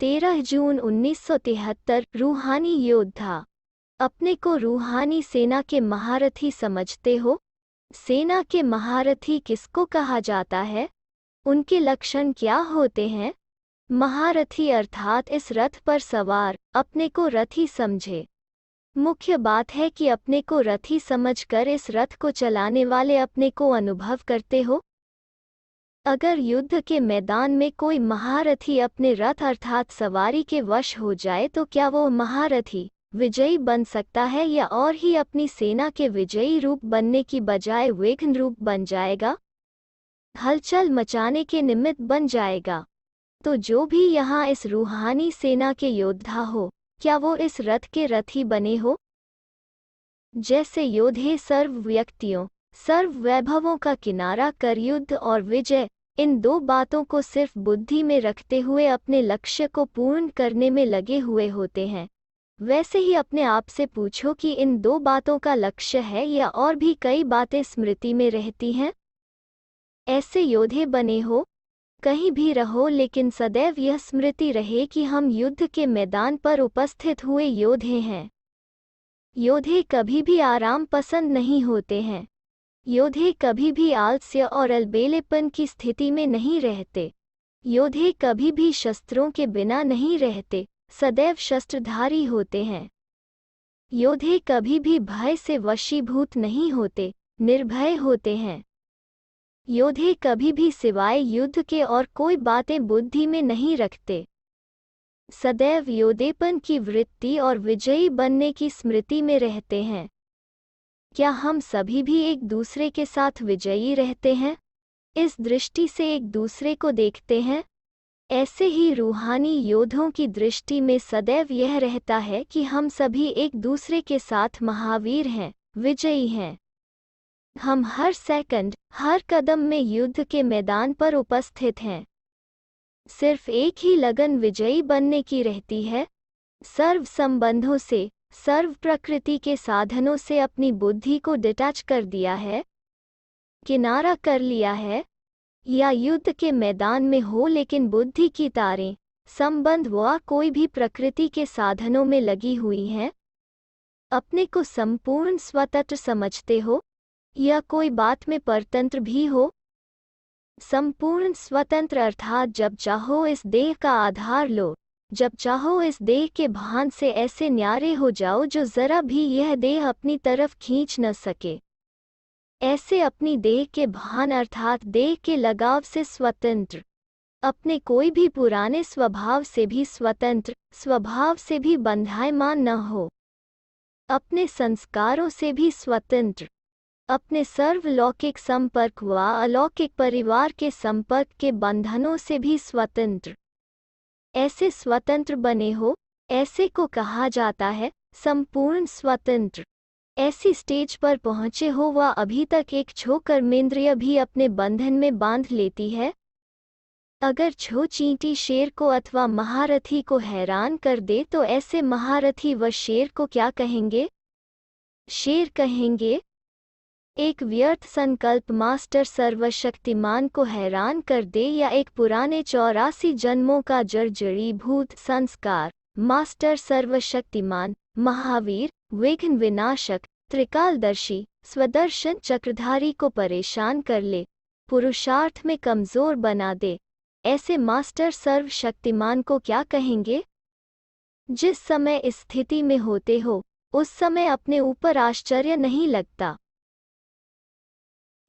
13 जून 1973 रूहानी योद्धा। अपने को रूहानी सेना के महारथी समझते हो? सेना के महारथी किसको कहा जाता है? उनके लक्षण क्या होते हैं? महारथी अर्थात इस रथ पर सवार अपने को रथी समझे। मुख्य बात है कि अपने को रथी समझकर इस रथ को चलाने वाले अपने को अनुभव करते हो। अगर युद्ध के मैदान में कोई महारथी अपने रथ अर्थात सवारी के वश हो जाए तो क्या वो महारथी विजयी बन सकता है या और ही अपनी सेना के विजयी रूप बनने की बजाय विघ्न रूप बन जाएगा, हलचल मचाने के निमित्त बन जाएगा? तो जो भी यहाँ इस रूहानी सेना के योद्धा हो, क्या वो इस रथ के रथी बने हो? जैसे योद्धे सर्व व्यक्तियों सर्व वैभवों का किनारा कर युद्ध और विजय, इन दो बातों को सिर्फ बुद्धि में रखते हुए अपने लक्ष्य को पूर्ण करने में लगे हुए होते हैं, वैसे ही अपने आप से पूछो कि इन दो बातों का लक्ष्य है या और भी कई बातें स्मृति में रहती हैं? ऐसे योद्धे बने हो? कहीं भी रहो लेकिन सदैव यह स्मृति रहे कि हम युद्ध के मैदान पर उपस्थित हुए योद्धे हैं। योद्धे कभी भी आराम पसंद नहीं होते हैं। योद्धे कभी भी आलस्य और अलबेलेपन की स्थिति में नहीं रहते। योद्धे कभी भी शस्त्रों के बिना नहीं रहते, सदैव शस्त्रधारी होते हैं। योद्धे कभी भी भय से वशीभूत नहीं होते, निर्भय होते हैं। योद्धे कभी भी सिवाय युद्ध के और कोई बातें बुद्धि में नहीं रखते। सदैव योद्धेपन की वृत्ति और विजयी बनने की स्मृति में रहते हैं। क्या हम सभी भी एक दूसरे के साथ विजयी रहते हैं? इस दृष्टि से एक दूसरे को देखते हैं? ऐसे ही रूहानी योद्धों की दृष्टि में सदैव यह रहता है कि हम सभी एक दूसरे के साथ महावीर हैं, विजयी हैं। हम हर सेकंड, हर कदम में युद्ध के मैदान पर उपस्थित हैं। सिर्फ एक ही लगन विजयी बनने की रहती है। सर्व संबंधों से, सर्व प्रकृति के साधनों से अपनी बुद्धि को डिटैच कर दिया है, किनारा कर लिया है। या युद्ध के मैदान में हो लेकिन बुद्धि की तारें, संबंध व कोई भी प्रकृति के साधनों में लगी हुई हैं। अपने को संपूर्ण स्वतंत्र समझते हो या कोई बात में परतंत्र भी हो? संपूर्ण स्वतंत्र अर्थात जब चाहो इस देह का आधार लो, जब चाहो इस देह के भान से ऐसे न्यारे हो जाओ जो जरा भी यह देह अपनी तरफ खींच न सके। ऐसे अपनी देह के भान अर्थात देह के लगाव से स्वतंत्र, अपने कोई भी पुराने स्वभाव से भी स्वतंत्र, स्वभाव से भी बंधायमान न हो। अपने संस्कारों से भी स्वतंत्र, अपने सर्वलौकिक संपर्क व अलौकिक परिवार के संपर्क के बंधनों से भी स्वतंत्र। ऐसे स्वतंत्र बने हो, ऐसे को कहा जाता है संपूर्ण स्वतंत्र। ऐसी स्टेज पर पहुँचे हो व अभी तक एक छो कर्मेंद्रिय भी अपने बंधन में बांध लेती है। अगर छो चींटी शेर को अथवा महारथी को हैरान कर दे तो ऐसे महारथी व शेर को क्या कहेंगे? शेर कहेंगे। एक व्यर्थ संकल्प मास्टर सर्वशक्तिमान को हैरान कर दे या एक पुराने 84 जन्मों का जर्जरीभूत संस्कार मास्टर सर्वशक्तिमान, महावीर, विघ्न विनाशक, त्रिकालदर्शी, स्वदर्शन चक्रधारी को परेशान कर ले, पुरुषार्थ में कमजोर बना दे, ऐसे मास्टर सर्वशक्तिमान को क्या कहेंगे? जिस समय इस स्थिति में होते हो, उस समय अपने ऊपर आश्चर्य नहीं लगता।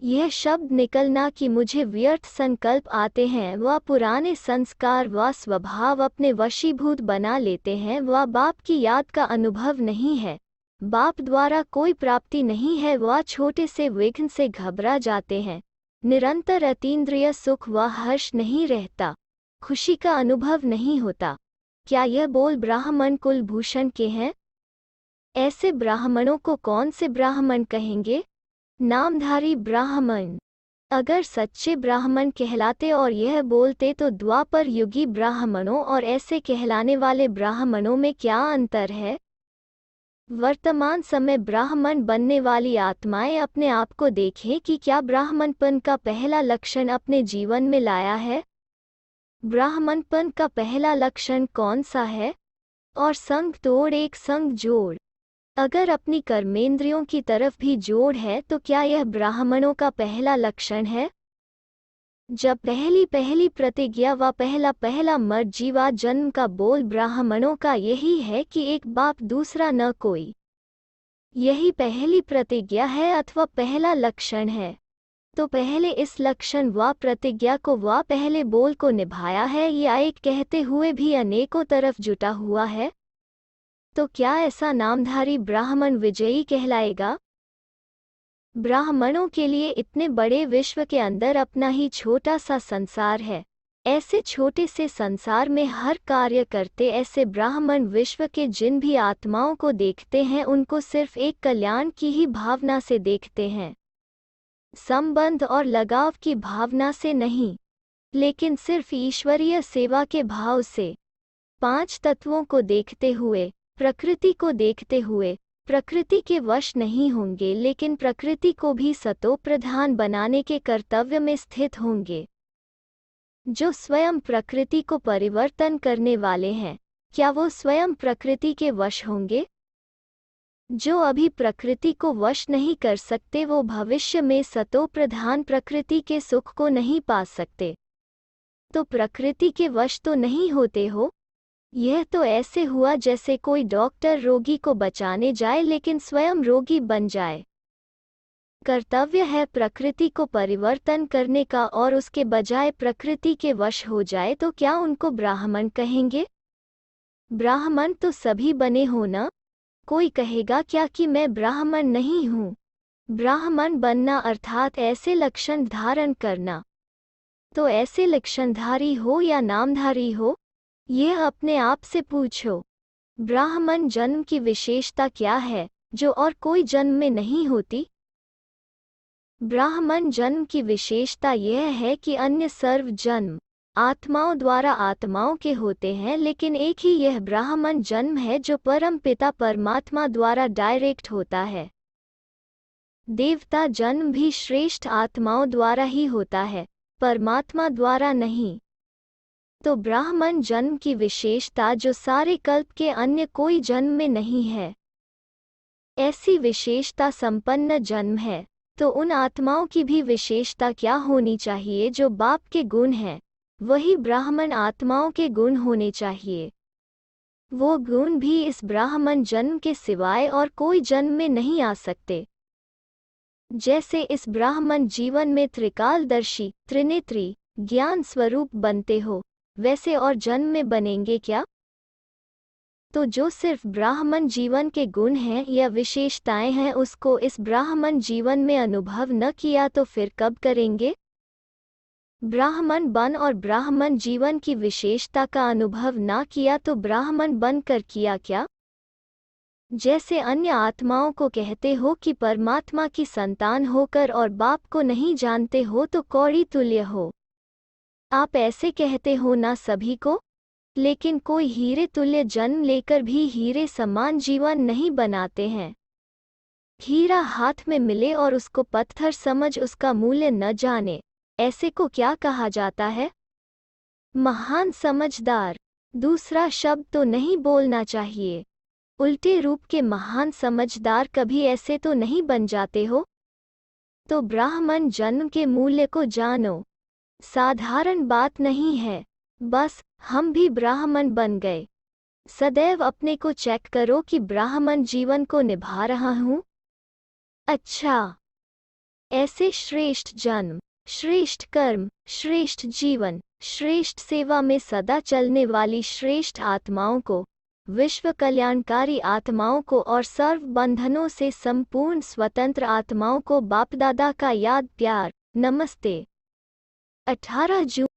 यह शब्द निकलना कि मुझे व्यर्थ संकल्प आते हैं व पुराने संस्कार व स्वभाव अपने वशीभूत बना लेते हैं व बाप की याद का अनुभव नहीं है, बाप द्वारा कोई प्राप्ति नहीं है व छोटे से विघ्न से घबरा जाते हैं, निरंतर अतीन्द्रिय सुख व हर्ष नहीं रहता, खुशी का अनुभव नहीं होता। क्या यह बोल ब्राह्मण कुलभूषण के हैं? ऐसे ब्राह्मणों को कौन से ब्राह्मण कहेंगे? नामधारी ब्राह्मण। अगर सच्चे ब्राह्मण कहलाते और यह बोलते तो द्वापर युगी ब्राह्मणों और ऐसे कहलाने वाले ब्राह्मणों में क्या अंतर है? वर्तमान समय ब्राह्मण बनने वाली आत्माएं अपने आप को देखें कि क्या ब्राह्मणपन का पहला लक्षण अपने जीवन में लाया है। ब्राह्मणपन का पहला लक्षण कौन सा है? और संग तोड़ एक संग जोड़। अगर अपनी कर्मेंद्रियों की तरफ भी जोड़ है तो क्या यह ब्राह्मणों का पहला लक्षण है? जब पहली प्रतिज्ञा व पहला मर्जीवा जन्म का बोल ब्राह्मणों का यही है कि एक बाप दूसरा न कोई। यही पहली प्रतिज्ञा है अथवा पहला लक्षण है। तो पहले इस लक्षण व प्रतिज्ञा को व पहले बोल को निभाया है या एक कहते हुए भी अनेकों तरफ जुटा हुआ है? तो क्या ऐसा नामधारी ब्राह्मण विजयी कहलाएगा? ब्राह्मणों के लिए इतने बड़े विश्व के अंदर अपना ही छोटा सा संसार है। ऐसे छोटे से संसार में हर कार्य करते ऐसे ब्राह्मण विश्व के जिन भी आत्माओं को देखते हैं उनको सिर्फ एक कल्याण की ही भावना से देखते हैं, संबंध और लगाव की भावना से नहीं, लेकिन सिर्फ ईश्वरीय सेवा के भाव से। 5 तत्वों को देखते हुए, प्रकृति को देखते हुए, प्रकृति के वश नहीं होंगे लेकिन प्रकृति को भी सतो प्रधान बनाने के कर्तव्य में स्थित होंगे। जो स्वयं प्रकृति को परिवर्तन करने वाले हैं, क्या वो स्वयं प्रकृति के वश होंगे? जो अभी प्रकृति को वश नहीं कर सकते वो भविष्य में सतो प्रधान प्रकृति के सुख को नहीं पा सकते। तो प्रकृति के वश तो नहीं होते हो। यह तो ऐसे हुआ जैसे कोई डॉक्टर रोगी को बचाने जाए लेकिन स्वयं रोगी बन जाए। कर्तव्य है प्रकृति को परिवर्तन करने का और उसके बजाय प्रकृति के वश हो जाए तो क्या उनको ब्राह्मण कहेंगे? ब्राह्मण तो सभी बने हो ना। कोई कहेगा क्या कि मैं ब्राह्मण नहीं हूँ? ब्राह्मण बनना अर्थात ऐसे लक्षण धारण करना। तो ऐसे लक्षणधारी हो या नामधारी हो, यह अपने आप से पूछो। ब्राह्मण जन्म की विशेषता क्या है जो और कोई जन्म में नहीं होती? ब्राह्मण जन्म की विशेषता यह है कि अन्य सर्व जन्म आत्माओं द्वारा आत्माओं के होते हैं, लेकिन एक ही यह ब्राह्मण जन्म है जो परम पिता परमात्मा द्वारा डायरेक्ट होता है। देवता जन्म भी श्रेष्ठ आत्माओं द्वारा ही होता है, परमात्मा द्वारा नहीं। तो ब्राह्मण जन्म की विशेषता जो सारे कल्प के अन्य कोई जन्म में नहीं है, ऐसी विशेषता संपन्न जन्म है। तो उन आत्माओं की भी विशेषता क्या होनी चाहिए जो बाप के गुण हैं? वही ब्राह्मण आत्माओं के गुण होने चाहिए। वो गुण भी इस ब्राह्मण जन्म के सिवाय और कोई जन्म में नहीं आ सकते। जैसे इस ब्राह्मण जीवन में त्रिकालदर्शी त्रिनेत्री ज्ञान स्वरूप बनते हो, वैसे और जन्म में बनेंगे क्या? तो जो सिर्फ ब्राह्मण जीवन के गुण हैं या विशेषताएं हैं उसको इस ब्राह्मण जीवन में अनुभव न किया तो फिर कब करेंगे? ब्राह्मण बन और ब्राह्मण जीवन की विशेषता का अनुभव ना किया तो ब्राह्मण बनकर किया क्या? जैसे अन्य आत्माओं को कहते हो कि परमात्मा की संतान होकर और बाप को नहीं जानते हो तो कौड़ी तुल्य हो। आप ऐसे कहते हो ना सभी को, लेकिन कोई हीरे तुल्य जन्म लेकर भी हीरे समान जीवन नहीं बनाते हैं। हीरा हाथ में मिले और उसको पत्थर समझ उसका मूल्य न जाने, ऐसे को क्या कहा जाता है? महान समझदार। दूसरा शब्द तो नहीं बोलना चाहिए। उल्टे रूप के महान समझदार कभी ऐसे तो नहीं बन जाते हो। तो ब्राह्मण जन्म के मूल्य को जानो। साधारण बात नहीं है, बस हम भी ब्राह्मण बन गए। सदैव अपने को चेक करो कि ब्राह्मण जीवन को निभा रहा हूँ। अच्छा, ऐसे श्रेष्ठ जन्म, श्रेष्ठ कर्म, श्रेष्ठ जीवन, श्रेष्ठ सेवा में सदा चलने वाली श्रेष्ठ आत्माओं को, विश्व कल्याणकारी आत्माओं को और सर्व बंधनों से संपूर्ण स्वतंत्र आत्माओं को बापदादा का याद प्यार नमस्ते। 18 जून